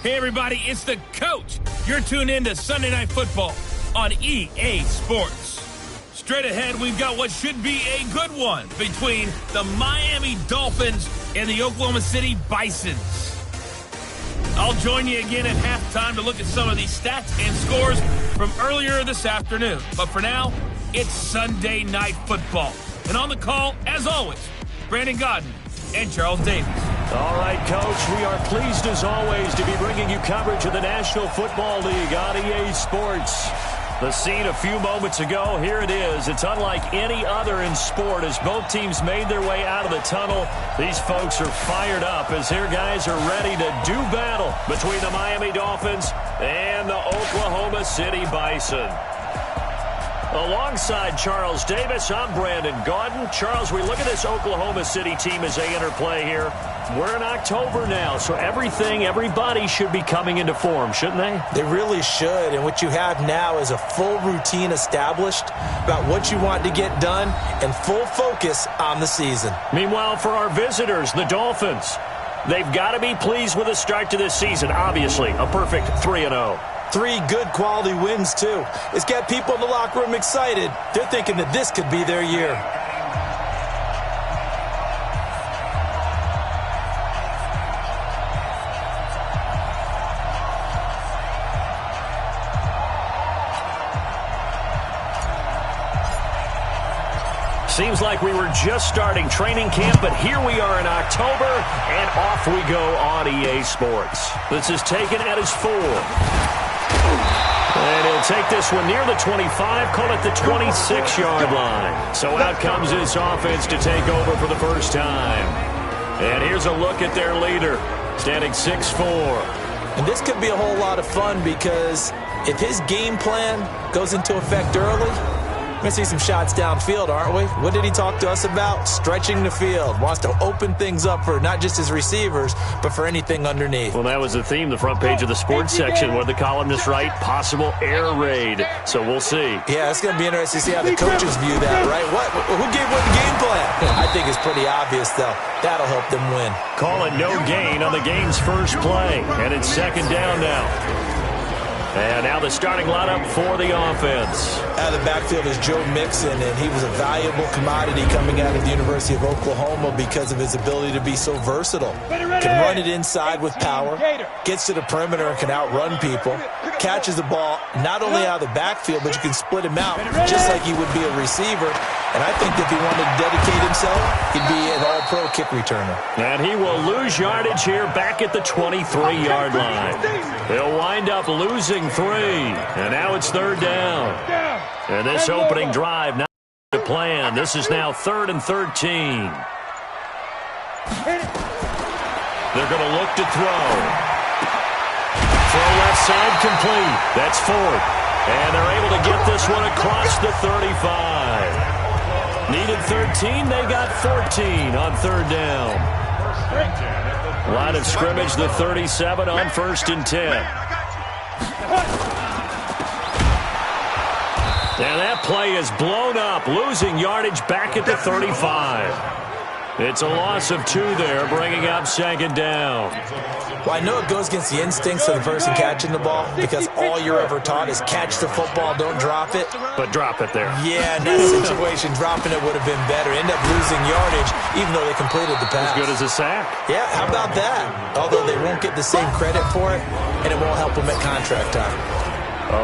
Hey, everybody, it's the coach. You're tuned in to Sunday Night Football on EA Sports. Straight ahead, we've got what should be a good one between the Miami Dolphins and the Oklahoma City Bisons. I'll join you again at halftime to look at some of these stats and scores from earlier this afternoon. But for now, it's Sunday Night Football. And on the call, as always, Brandon Godden and Charles Davis. All right, Coach, we are pleased as always to be bringing you coverage of the National Football League on EA Sports. The scene a few moments ago, here it is. It's unlike any other in sport as both teams made their way out of the tunnel. These folks are fired up as their guys are ready to do battle between the Miami Dolphins and the Oklahoma City Bison. Alongside Charles Davis, I'm Brandon Gaudin. Charles, we look at this Oklahoma City team as they interplay here. We're in October now, so everybody should be coming into form, shouldn't they? They really should, and what you have now is a full routine established about what you want to get done and full focus on the season. Meanwhile, for our visitors, the Dolphins, they've got to be pleased with the start to this season. Obviously, a perfect 3-0. 3 good quality wins, too. It's got people in the locker room excited. They're thinking that this could be their year. Seems like we were just starting training camp, but here we are in October, and off we go on EA Sports. This is taken at his 4. And he'll take this one near the 25, call it the 26-yard line. So out comes this offense to take over for the first time. And here's a look at their leader, standing 6'4". And this could be a whole lot of fun because if his game plan goes into effect early, we're going to see some shots downfield, aren't we? What did he talk to us about? Stretching the field. Wants to open things up for not just his receivers, but for anything underneath. Well, that was the theme, the front page of the sports section, where the columnists write, possible air raid. So we'll see. Yeah, it's going to be interesting to see how the coaches view that, right? Who gave what the game plan? I think it's pretty obvious, though. That'll help them win. Call it no gain on the game's first play. And it's second down now. And now the starting lineup for the offense. Out of the backfield is Joe Mixon, and he was a valuable commodity coming out of the University of Oklahoma because of his ability to be so versatile. Can run it inside with power, gets to the perimeter and can outrun people, catches the ball not only out of the backfield, but you can split him out just like he would be a receiver. And I think if he wanted to dedicate himself, he'd be an all-pro kick returner. And he will lose yardage here back at the 23-yard line. They'll wind up losing 3. And now it's third down. And this opening drive not to plan. This is now 3rd and 13. They're going to look to throw. Throw left side complete. That's 4th. And they're able to get this one across the 35. Needed 13, they got 14 on third down. Line of scrimmage, the 37 on 1st and 10. And that play is blown up, losing yardage back at the 35. It's a loss of 2 there, bringing up second down. Well, I know it goes against the instincts of the person catching the ball because all you're ever taught is catch the football, don't drop it. But drop it there. Yeah, in that situation, dropping it would have been better. End up losing yardage, even though they completed the pass. As good as a sack. Yeah, how about that? Although they won't get the same credit for it, and it won't help them at contract time.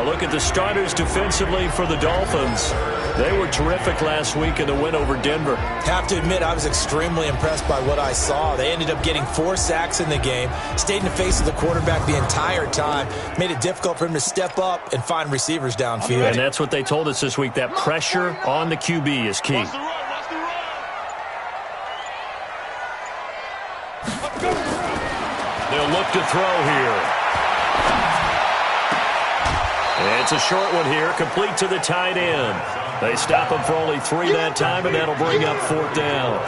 Look at the starters defensively for the Dolphins. They were terrific last week in the win over Denver. Have to admit, I was extremely impressed by what I saw. They ended up getting 4 sacks in the game, stayed in the face of the quarterback the entire time, made it difficult for him to step up and find receivers downfield. And that's what they told us this week, that pressure on the QB is key. They'll look to throw here. It's a short one here, complete to the tight end. They stop him for only 3 that time, and that'll bring up 4th down.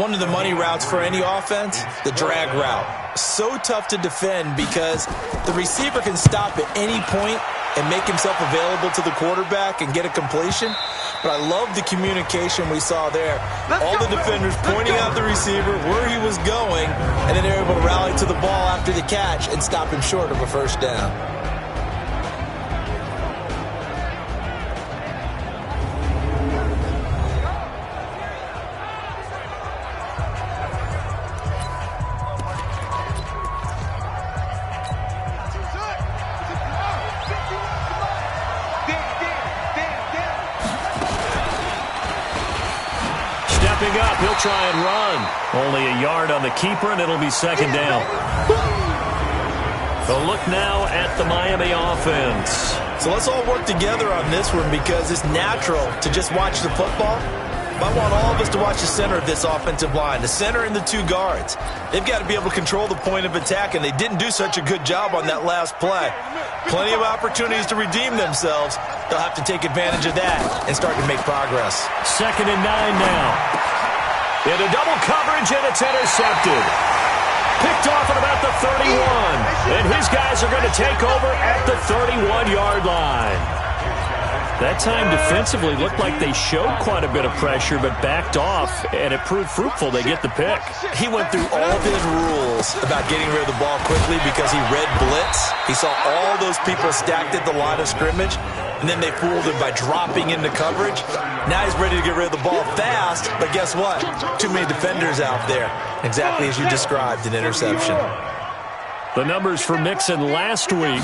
One of the money routes for any offense, the drag route. So tough to defend because the receiver can stop at any point and make himself available to the quarterback and get a completion. But I love the communication we saw there. All the defenders pointing out the receiver, where he was going, and then they were able to rally to the ball after the catch and stop him short of a first down. Stepping up, he'll try and run. Only a yard on the keeper, and it'll be second down. So look now at the Miami offense. So let's all work together on this one because it's natural to just watch the football. But I want all of us to watch the center of this offensive line, the center and the two guards. They've got to be able to control the point of attack, and they didn't do such a good job on that last play. Plenty of opportunities to redeem themselves. They'll have to take advantage of that and start to make progress. 2nd and 9 now. Into double coverage, and it's intercepted. Picked off at about the 31. And his guys are going to take over at the 31-yard line. That time defensively looked like they showed quite a bit of pressure but backed off, and it proved fruitful. They get the pick. He went through all of his rules about getting rid of the ball quickly because he read blitz. He saw all those people stacked at the line of scrimmage, and then they fooled him by dropping into coverage. Now he's ready to get rid of the ball fast, but guess what? Too many defenders out there. Exactly as you described, an interception. The numbers for Mixon last week,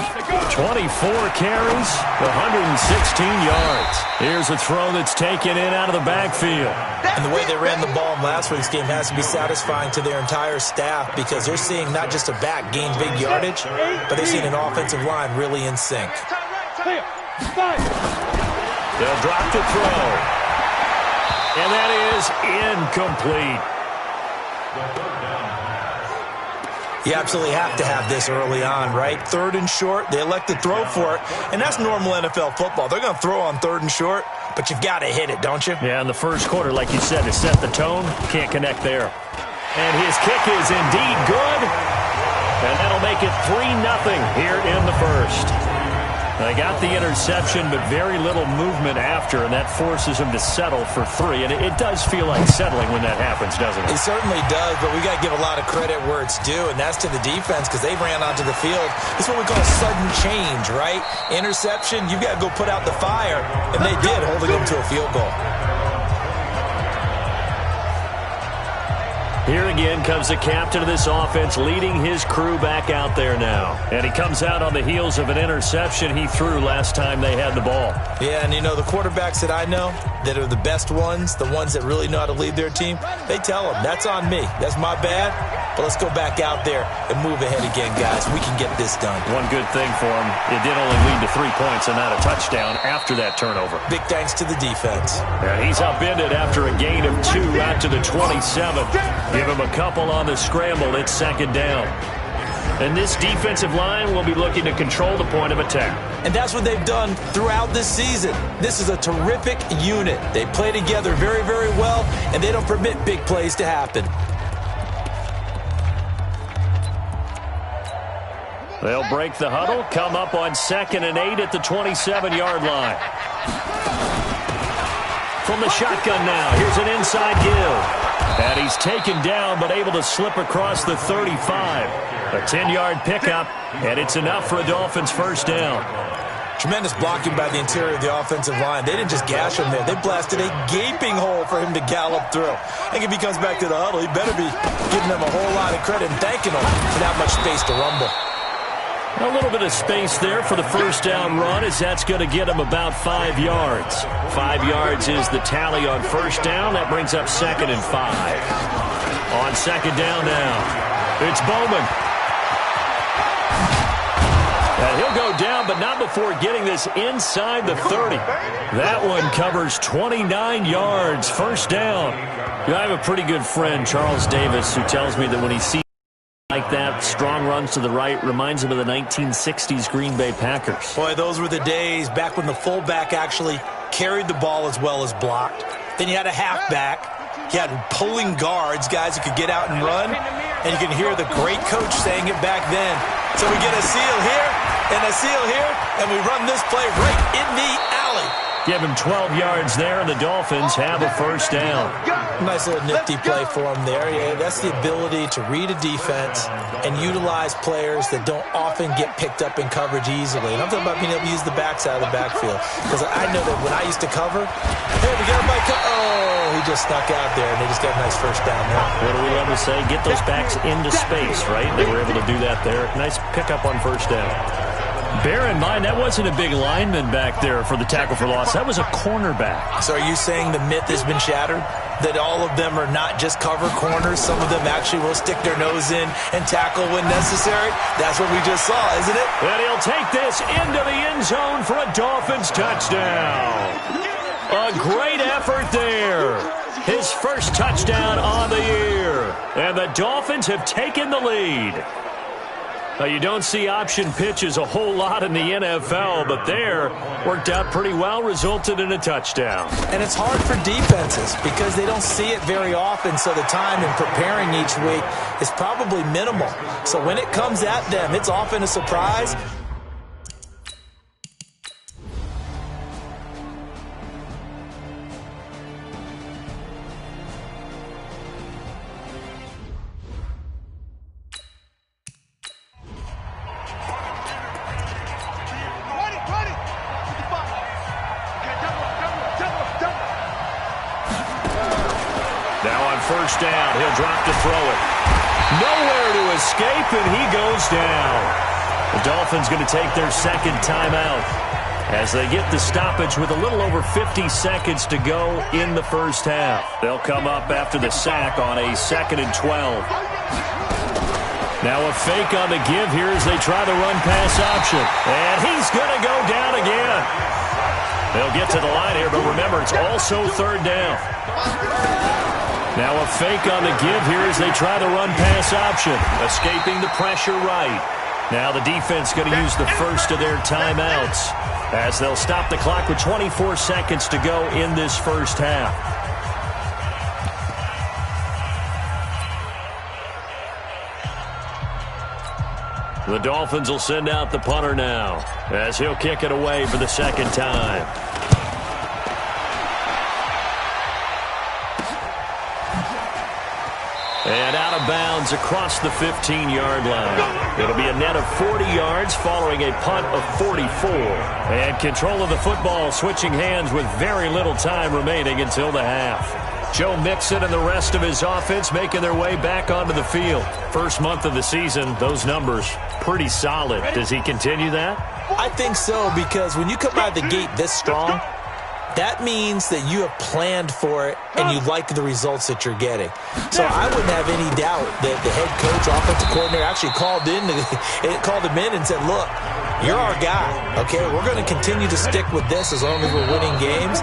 24 carries, 116 yards. Here's a throw that's taken in out of the backfield. And the way they ran the ball in last week's game has to be satisfying to their entire staff because they're seeing not just a back gain big yardage, but they're seeing an offensive line really in sync. They'll drop the throw. And that is incomplete. You absolutely have to have this early on, right? 3rd and short, they elect to throw for it, and that's normal NFL football. They're going to throw on 3rd and short, but you've got to hit it, don't you? Yeah, in the first quarter, like you said, to set the tone, can't connect there. And his kick is indeed good, and that'll make it 3-0 here in the first. They got the interception, but very little movement after, and that forces him to settle for 3. And it does feel like settling when that happens, doesn't it? It certainly does, but we got to give a lot of credit where it's due, and that's to the defense because they ran onto the field. This is what we call sudden change, right? Interception, you've got to go put out the fire, and they did, holding them to a field goal. Here again comes the captain of this offense leading his crew back out there now. And he comes out on the heels of an interception he threw last time they had the ball. Yeah, and you know, the quarterbacks that I know that are the best ones, the ones that really know how to lead their team, they tell them, that's on me. That's my bad. But let's go back out there and move ahead again, guys. We can get this done. One good thing for him, it did only lead to 3 points and not a touchdown after that turnover. Big thanks to the defense. And he's upended after a gain of 2 out to the 27. Give him a couple on the scramble. It's 2nd down. And this defensive line will be looking to control the point of attack. And that's what they've done throughout this season. This is a terrific unit. They play together very, very well, and they don't permit big plays to happen. They'll break the huddle, come up on 2nd and 8 at the 27-yard line. From the shotgun now, here's an inside give. And he's taken down, but able to slip across the 35. A 10-yard pickup, and it's enough for a Dolphins first down. Tremendous blocking by the interior of the offensive line. They didn't just gash him there. They blasted a gaping hole for him to gallop through. I think if he comes back to the huddle, he better be giving them a whole lot of credit and thanking them for that much space to rumble. A little bit of space there for the first down run, as that's going to get him about 5 yards. 5 yards is the tally on first down. That brings up 2nd and 5. On 2nd down now, it's Bowman. And he'll go down, but not before getting this inside the 30. That one covers 29 yards. First down. You know, I have a pretty good friend, Charles Davis, who tells me that when he sees like that, strong runs to the right, reminds him of the 1960s Green Bay Packers. Boy, those were the days back when the fullback actually carried the ball as well as blocked. Then you had a halfback. You had pulling guards, guys who could get out and run. And you can hear the great coach saying it back then. So we get a seal here, And a seal here, and we run this play right in the alley. Give him 12 yards there, and the Dolphins have a first down. Nice little nifty play for him there. Yeah, that's the ability to read a defense and utilize players that don't often get picked up in coverage easily. And I'm talking about being able to use the backside of the backfield. Because I know that when I used to cover, hey, we got everybody he just snuck out there, and they just got a nice first down there. What do we love to say? Get those backs into space, right? They were able to do that there. Nice pickup on first down. Bear in mind, that wasn't a big lineman back there for the tackle for loss. That was a cornerback. So are you saying the myth has been shattered? That all of them are not just cover corners? Some of them actually will stick their nose in and tackle when necessary? That's what we just saw, isn't it? And he'll take this into the end zone for a Dolphins touchdown. A great effort there. His first touchdown on the year. And the Dolphins have taken the lead. Now, you don't see option pitches a whole lot in the NFL, but there worked out pretty well, resulted in a touchdown. And it's hard for defenses because they don't see it very often, so the time in preparing each week is probably minimal. So when it comes at them, it's often a surprise. First down. He'll drop to throw it. Nowhere to escape, and he goes down. The Dolphins going to take their second timeout as they get the stoppage with a little over 50 seconds to go in the first half. They'll come up after the sack on a 2nd and 12. Now a fake on the give here as they try the run-pass option. And he's going to go down again. They'll get to the line here, but remember, it's also third down. Now a fake on the give here as they try the run-pass option. Escaping the pressure right. Now the defense going to use the first of their timeouts as they'll stop the clock with 24 seconds to go in this first half. The Dolphins will send out the punter now as he'll kick it away for the second time. And out of bounds across the 15-yard line. It'll be a net of 40 yards following a punt of 44. And control of the football switching hands with very little time remaining until the half. Joe Mixon and the rest of his offense making their way back onto the field. First month of the season, those numbers pretty solid. Does he continue that? I think so, because when you come out of the gate this strong, that means that you have planned for it and you like the results that you're getting. So I wouldn't have any doubt that the head coach, offensive coordinator actually called him in and said, look, you're our guy, okay? We're going to continue to stick with this as long as we're winning games.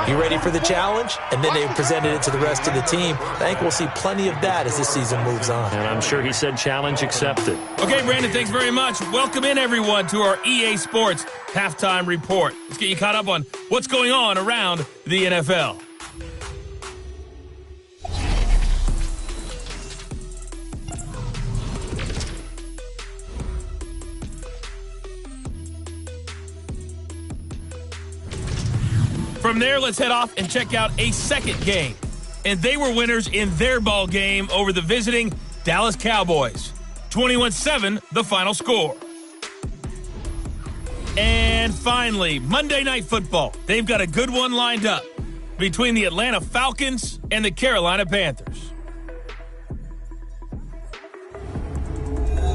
You ready for the challenge? And then they presented it to the rest of the team. I think we'll see plenty of that as this season moves on. And I'm sure he said challenge accepted. Okay, Brandon, thanks very much. Welcome in, everyone, to our EA Sports Halftime Report. Let's get you caught up on what's going on around the NFL. From there, let's head off and check out a second game. And they were winners in their ball game over the visiting Dallas Cowboys. 21-7, the final score. And finally, Monday Night Football. They've got a good one lined up between the Atlanta Falcons and the Carolina Panthers.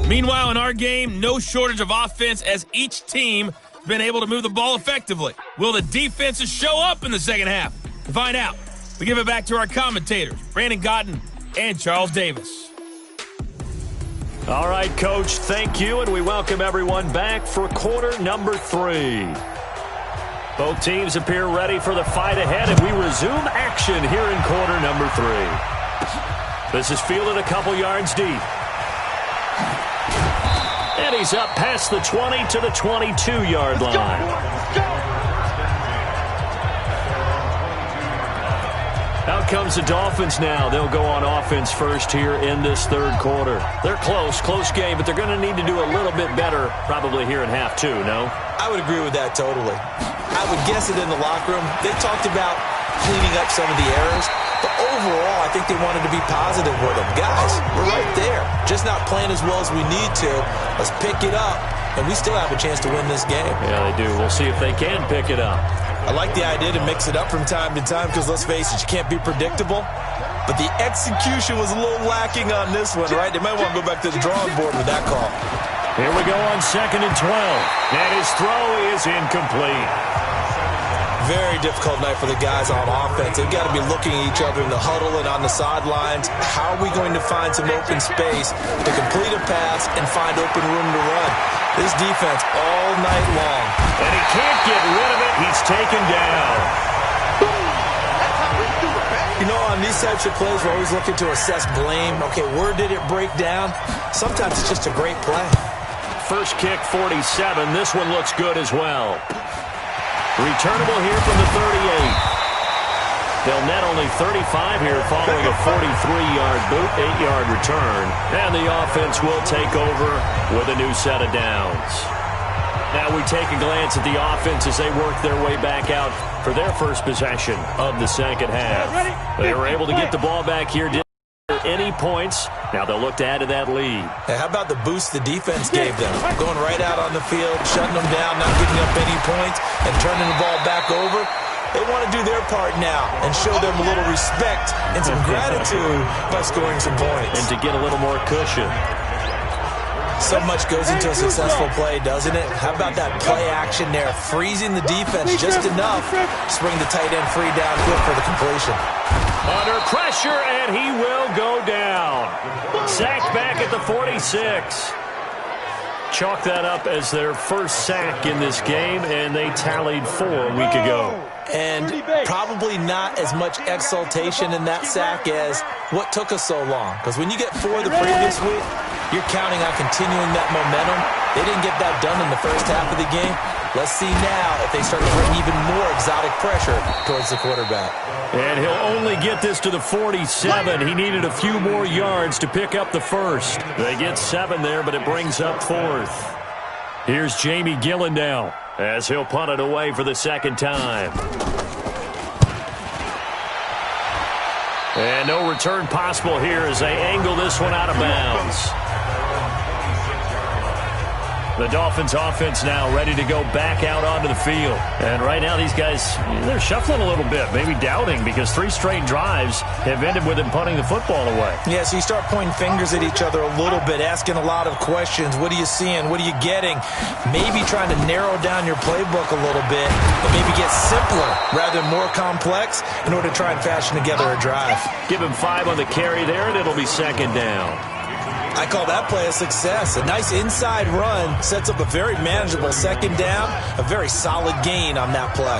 Meanwhile, in our game, no shortage of offense as each team been able to move the ball effectively. Will the defenses show up in the second half? To find out, we give it back to our commentators, Brandon Godden and Charles Davis. All right, Coach, thank you, and we welcome everyone back for quarter number 3. Both teams appear ready for the fight ahead, and we resume action here in quarter number 3. This is fielded a couple yards deep. And he's up past the 20 to the 22-yard line. Out comes the Dolphins now. They'll go on offense first here in this third quarter. They're close game, but they're going to need to do a little bit better probably here in half two, no? I would agree with that totally. I would guess it in the locker room. They talked about cleaning up some of the errors, but overall, I think they wanted to be positive with them. Guys, we're right there. Just not playing as well as we need to. Let's pick it up, and we still have a chance to win this game. Yeah, they do. We'll see if they can pick it up. I like the idea to mix it up from time to time because, let's face it, you can't be predictable. But the execution was a little lacking on this one, right? They might want to go back to the drawing board with that call. Here we go on 2nd and 12. And his throw is incomplete. Very difficult night for the guys on offense. They've got to be looking at each other in the huddle and on the sidelines. How are we going to find some open space to complete a pass and find open room to run? This defense all night long. And he can't get rid of it. He's taken down. You know, on these types of plays, we're always looking to assess blame. Okay, where did it break down? Sometimes it's just a great play. First kick, 47. This one looks good as well. Returnable here from the 38. They'll net only 35 here following a 43-yard boot, 8-yard return. And the offense will take over with a new set of downs. Now we take a glance at the offense as they work their way back out for their first possession of the second half. They were able to get the ball back here. Didn't any points. Now they'll look to add to that lead. Hey, how about the boost the defense gave them? Going right out on the field, shutting them down, not giving up any points, and turning the ball back over. They want to do their part now and show them a little respect and some gratitude by scoring some points. And to get a little more cushion. So much goes into a successful play, doesn't it? How about that play action there? Freezing the defense just enough to bring the tight end free downfield for the completion. Under pressure, and he will go down. Sacked back at the 46. Chalk that up as their first sack in this game, and they tallied 4 a week ago. And probably not as much exultation in that sack as what took us so long. Because when you get 4 the previous week, you're counting on continuing that momentum. They didn't get that done in the first half of the game. Let's see now if they start to bring even more exotic pressure towards the quarterback. And he'll only get this to the 47. He needed a few more yards to pick up the first. They get 7 there, but it brings up 4th. Here's Jamie Gillen now as he'll punt it away for the second time. And no return possible here as they angle this one out of bounds. The Dolphins offense now ready to go back out onto the field. And right now these guys, they're shuffling a little bit, maybe doubting because 3 straight drives have ended with them punting the football away. Yeah, so you start pointing fingers at each other a little bit, asking a lot of questions. What are you seeing? What are you getting? Maybe trying to narrow down your playbook a little bit and maybe get simpler rather than more complex in order to try and fashion together a drive. Give him 5 on the carry there, and it'll be second down. I call that play a success. A nice inside run sets up a very manageable second down, a very solid gain on that play.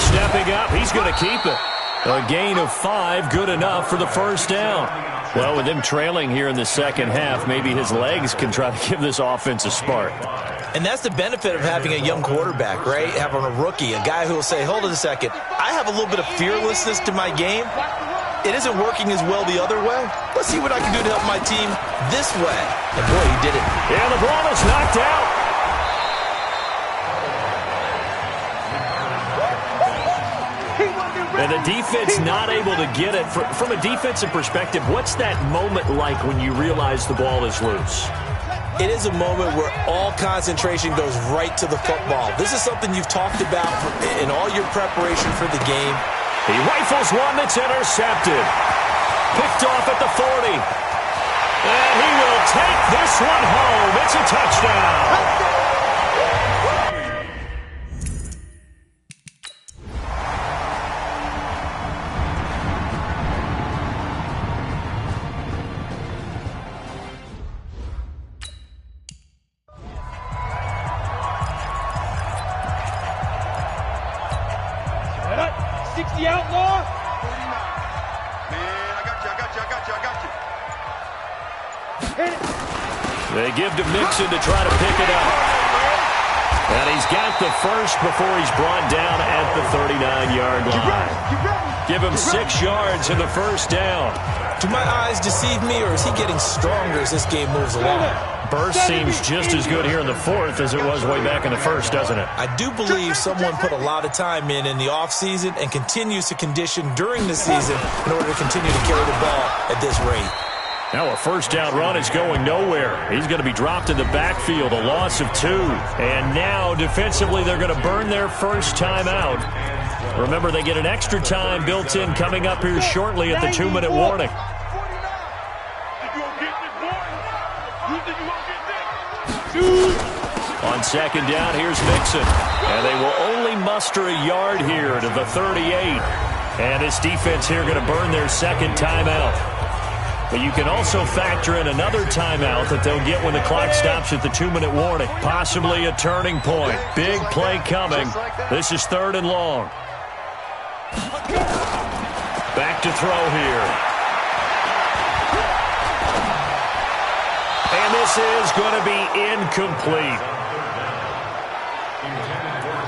Stepping up, he's going to keep it. A gain of 5, good enough for the first down. Well, with him trailing here in the second half, maybe his legs can try to give this offense a spark. And that's the benefit of having a young quarterback, right? Having a rookie, a guy who will say, hold on a second, I have a little bit of fearlessness to my game. It isn't working as well the other way. Let's see what I can do to help my team this way. And boy, he did it. And the ball is knocked out. And the defense not able to get it. From a defensive perspective, what's that moment like when you realize the ball is loose? It is a moment where all concentration goes right to the football. This is something you've talked about in all your preparation for the game. He rifles one that's intercepted. Picked off at the 40. And he will take this one home. It's a touchdown. The outlaw. Man, I got you. They give to Mixon to try to pick it up. And he's got the first before he's brought down at the 39-yard line. Give him 6 yards in the first down. Do my eyes deceive me, or is he getting stronger as this game moves along? Burst seems just as good here in the fourth as it was way back in the first, doesn't it? I do believe someone put a lot of time in the offseason and continues to condition during the season in order to continue to carry the ball at this rate. Now a first down run is going nowhere. He's going to be dropped in the backfield, a loss of 2. And now defensively they're going to burn their first time out. Remember, they get an extra time built in coming up here shortly at the 2-minute warning. On second down, here's Mixon. And they will only muster a yard here to the 38. And this defense here going to burn their second timeout. But you can also factor in another timeout that they'll get when the clock stops at the 2-minute warning. Possibly a turning point. Big play coming. This is 3rd and long. Back to throw here. And this is going to be incomplete.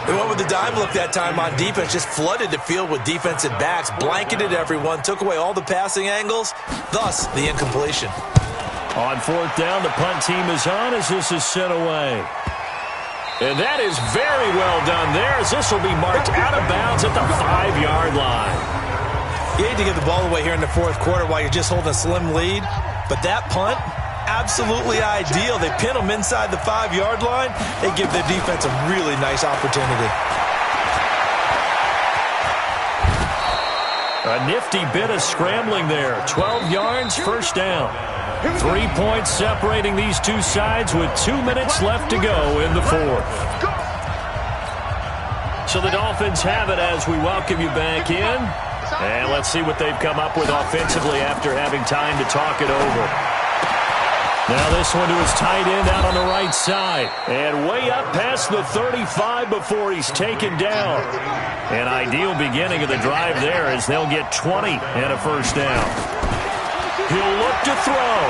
They went with the dime look that time on defense, just flooded the field with defensive backs, blanketed everyone, took away all the passing angles, thus the incompletion. On 4th down, the punt team is on as this is sent away. And that is very well done there as this will be marked out of bounds at the 5-yard line. You hate to give the ball away here in the 4th quarter while you're just holding a slim lead, but that punt, absolutely ideal. They pin them inside the 5-yard line. They give their defense a really nice opportunity. A nifty bit of scrambling there. 12 yards, first down. 3 points separating these two sides with 2 minutes left to go in the 4th. So the Dolphins have it as we welcome you back in. And let's see what they've come up with offensively after having time to talk it over. Now this one to his tight end out on the right side. And way up past the 35 before he's taken down. An ideal beginning of the drive there as they'll get 20 and a first down. He'll look to throw.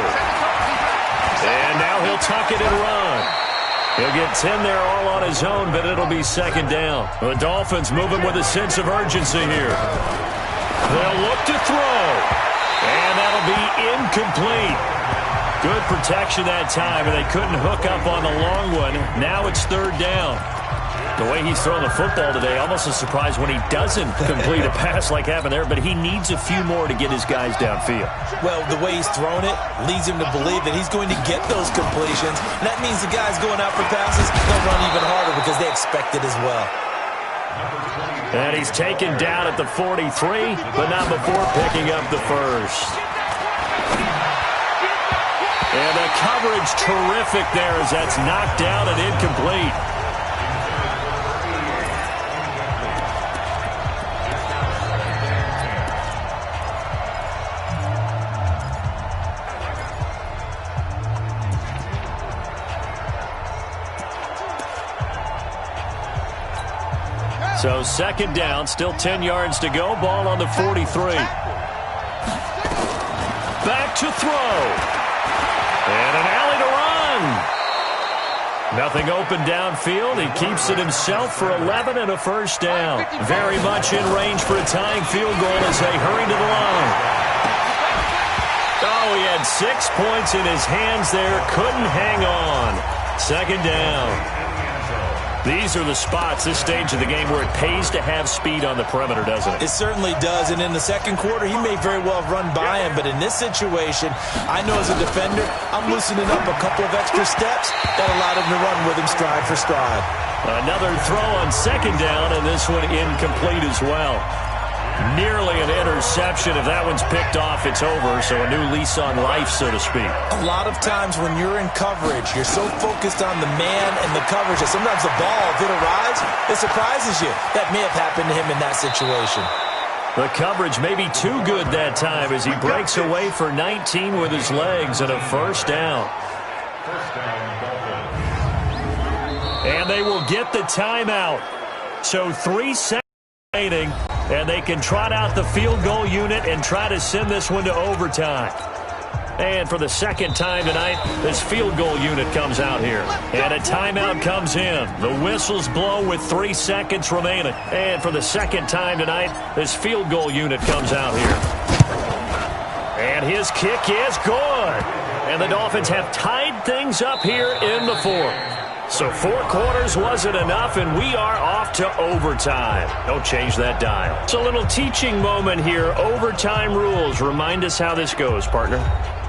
And now he'll tuck it and run. He'll get 10 there all on his own, but it'll be second down. The Dolphins moving with a sense of urgency here. They'll look to throw. And that'll be incomplete. Good protection that time, and they couldn't hook up on the long one. Now it's 3rd down. The way he's throwing the football today, almost a surprise when he doesn't complete a pass like happened there, but he needs a few more to get his guys downfield. Well, the way he's thrown it leads him to believe that he's going to get those completions. And that means the guys going out for passes, they'll run even harder because they expect it as well. And he's taken down at the 43, but not before picking up the first. And the coverage terrific there as that's knocked down and incomplete. So second down, still 10 yards to go. Ball on the 43. Back to throw. And an alley to run. Nothing open downfield. He keeps it himself for 11 and a first down. Very much in range for a tying field goal as they hurry to the line. Oh, he had 6 points in his hands there. Couldn't hang on. Second down. These are the spots, this stage of the game, where it pays to have speed on the perimeter, doesn't it? It certainly does, and in the second quarter, he may very well have run by him, but in this situation, I know as a defender, I'm loosening up a couple of extra steps that allowed him to run with him stride for stride. Another throw on second down, and this one incomplete as well. Nearly an interception. If that one's picked off, it's over, so a new lease on life, so to speak. A lot of times when you're in coverage, you're so focused on the man and the coverage that sometimes the ball, if it arrives, it surprises you. That may have happened to him in that situation. The coverage may be too good that time as he breaks away for 19 with his legs and a first down. And they will get the timeout. So 3 seconds remaining, and they can trot out the field goal unit and try to send this one to overtime. And for the second time tonight, this field goal unit comes out here. And a timeout comes in. The whistles blow with 3 seconds remaining. And for the second time tonight, this field goal unit comes out here. And his kick is good. And the Dolphins have tied things up here in the fourth. So 4 quarters wasn't enough, and we are off to overtime. Don't change that dial. It's a little teaching moment here. Overtime rules. Remind us how this goes, partner.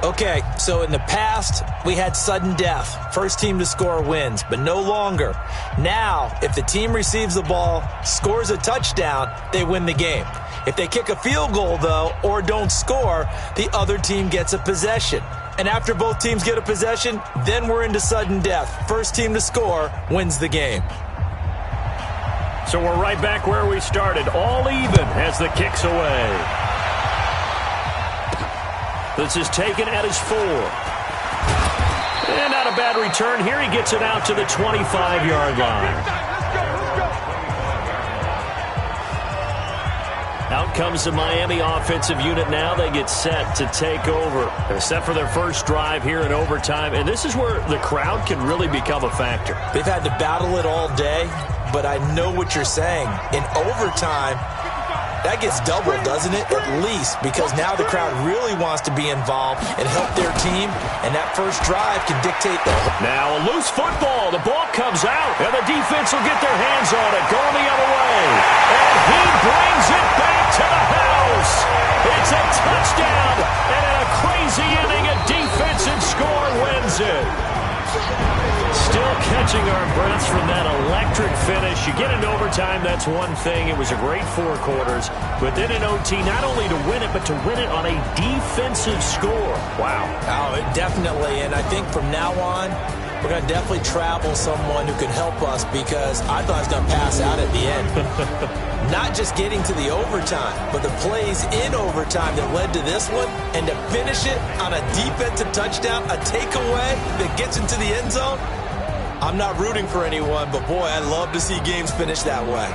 Okay, so in the past, we had sudden death. First team to score wins, but no longer. Now, if the team receives the ball, scores a touchdown, they win the game. If they kick a field goal, though, or don't score, the other team gets a possession. And after both teams get a possession, then we're into sudden death. First team to score wins the game. So we're right back where we started, all even as the kick's away. This is taken at his 4. And not a bad return here. He gets it out to the 25-yard line. Out comes the Miami offensive unit now. They get set to take over. They're set for their first drive here in overtime. And this is where the crowd can really become a factor. They've had to battle it all day, but I know what you're saying. In overtime, that gets doubled, doesn't it? At least, because now the crowd really wants to be involved and help their team, and that first drive can dictate the... Now a loose football. The ball comes out, and the defense will get their hands on it, going the other way. And he brings it back to the house. It's a touchdown, and in a crazy inning, a defensive score wins it. Still catching our breaths from that electric finish. You get into overtime, that's one thing. It was a great 4 quarters. But then in OT, not only to win it, but to win it on a defensive score. Wow. Oh, definitely. And I think from now on, we're going to definitely travel someone who can help us, because I thought I was going to pass out at the end. Not just getting to the overtime, but the plays in overtime that led to this one, and to finish it on a defensive touchdown, a takeaway that gets into the end zone. I'm not rooting for anyone, but boy, I'd love to see games finish that way.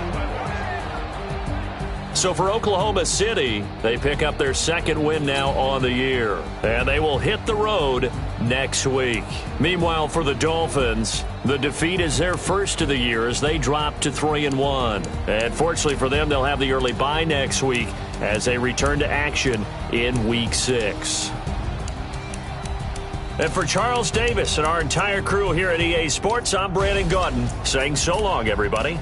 So for Oklahoma City, they pick up their second win now on the year. And they will hit the road next week. Meanwhile, for the Dolphins, the defeat is their first of the year as they drop to 3-1. And fortunately for them, they'll have the early bye next week as they return to action in Week 6. And for Charles Davis and our entire crew here at EA Sports, I'm Brandon Gaudin saying so long, everybody.